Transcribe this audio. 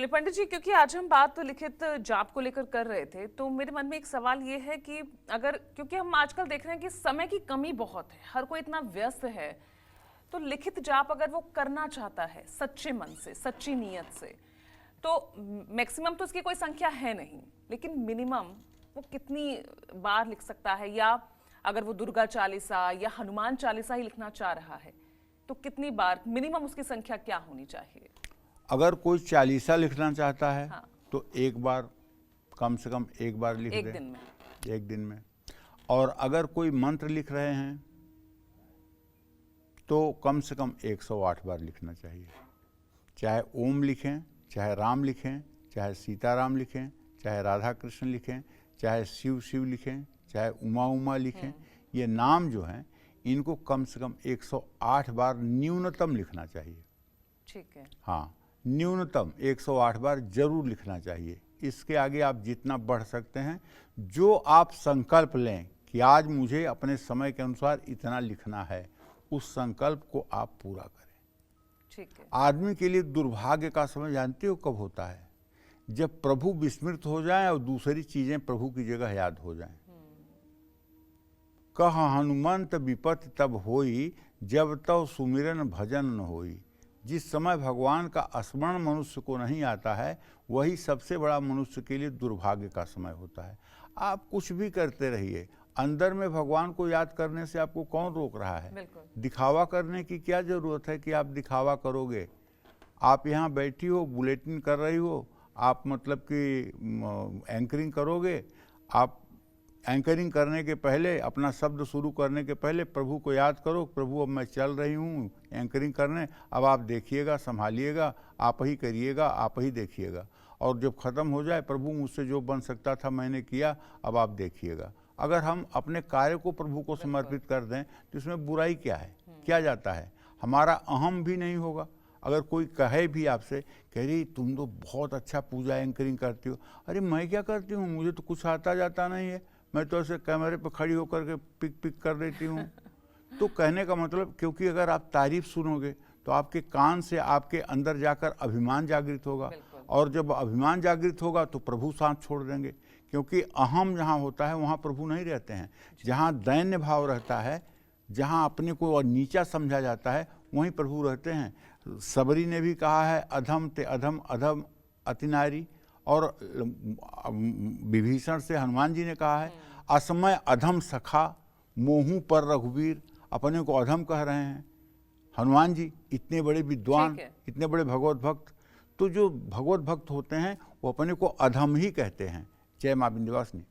चलिए पंडित जी, क्योंकि आज हम बात तो लिखित जाप को लेकर कर रहे थे, तो मेरे मन में एक सवाल ये है कि अगर, क्योंकि हम आजकल देख रहे हैं कि समय की कमी बहुत है, हर कोई इतना व्यस्त है, तो लिखित जाप अगर वो करना चाहता है सच्चे मन से, सच्ची नीयत से, तो मैक्सिमम तो उसकी कोई संख्या है नहीं, लेकिन मिनिमम वो कितनी बार लिख सकता है? या अगर वो दुर्गा चालीसा या हनुमान चालीसा ही लिखना चाह रहा है तो कितनी बार मिनिमम उसकी संख्या क्या होनी चाहिए? अगर कोई चालीसा लिखना चाहता है हाँ। तो एक बार, कम से कम एक बार लिख एक दे, दिन में। एक दिन में। और अगर कोई मंत्र लिख रहे हैं तो कम से कम 108 बार लिखना चाहिए। चाहे ओम लिखें, चाहे राम लिखें, चाहे सीताराम लिखें, चाहे राधा कृष्ण लिखें, चाहे शिव शिव लिखें, चाहे उमा उमा लिखें, ये नाम जो हैं इनको कम से कम 108 बार न्यूनतम लिखना चाहिए। ठीक है। हाँ, न्यूनतम 108 बार जरूर लिखना चाहिए। इसके आगे आप जितना बढ़ सकते हैं, जो आप संकल्प लें कि आज मुझे अपने समय के अनुसार इतना लिखना है, उस संकल्प को आप पूरा करें। ठीक है। आदमी के लिए दुर्भाग्य का समय जानते हो कब होता है? जब प्रभु विस्मृत हो जाएं और दूसरी चीजें प्रभु की जगह याद हो जाएं। कह हनुमंत विपत्ति तब होई, जब तब सुमिरन भजन न होई। जिस समय भगवान का स्मरण मनुष्य को नहीं आता है, वही सबसे बड़ा मनुष्य के लिए दुर्भाग्य का समय होता है। आप कुछ भी करते रहिए, अंदर में भगवान को याद करने से आपको कौन रोक रहा है? दिखावा करने की क्या जरूरत है कि आप दिखावा करोगे? आप यहाँ बैठी हो, बुलेटिन कर रही हो, आप मतलब कि एंकरिंग करोगे, आप एंकरिंग करने के पहले, अपना शब्द शुरू करने के पहले प्रभु को याद करो, प्रभु अब मैं चल रही हूँ एंकरिंग करने, अब आप देखिएगा, संभालिएगा, आप ही करिएगा, आप ही देखिएगा। और जब ख़त्म हो जाए, प्रभु मुझसे जो बन सकता था मैंने किया, अब आप देखिएगा। अगर हम अपने कार्य को प्रभु को समर्पित कर दें तो इसमें बुराई क्या है? क्या जाता है? हमारा अहम भी नहीं होगा। अगर कोई कहे भी आपसे, कह रही तुम तो बहुत अच्छा पूजा एंकरिंग करती हो, अरे मैं क्या करती हूँ, मुझे तो कुछ आता जाता नहीं है, मैं तो ऐसे कैमरे पर खड़ी होकर के पिक पिक कर देती हूँ। तो कहने का मतलब, क्योंकि अगर आप तारीफ सुनोगे तो आपके कान से आपके अंदर जाकर अभिमान जागृत होगा, और जब अभिमान जागृत होगा तो प्रभु साथ छोड़ देंगे। क्योंकि अहम जहाँ होता है वहाँ प्रभु नहीं रहते हैं। जहाँ दैन्य भाव रहता है, जहाँ अपने को नीचा समझा जाता है, वहीं प्रभु रहते हैं। सबरी ने भी कहा है, अधम ते अधम अधम अति नारी। और विभीषण से हनुमान जी ने कहा है, असमय अधम सखा मोहू पर रघुवीर। अपने को अधम कह रहे हैं हनुमान जी, इतने बड़े विद्वान, इतने बड़े भगवत भक्त। तो जो भगवत भक्त होते हैं वो अपने को अधम ही कहते हैं। जय मां विंध्यवासिनी।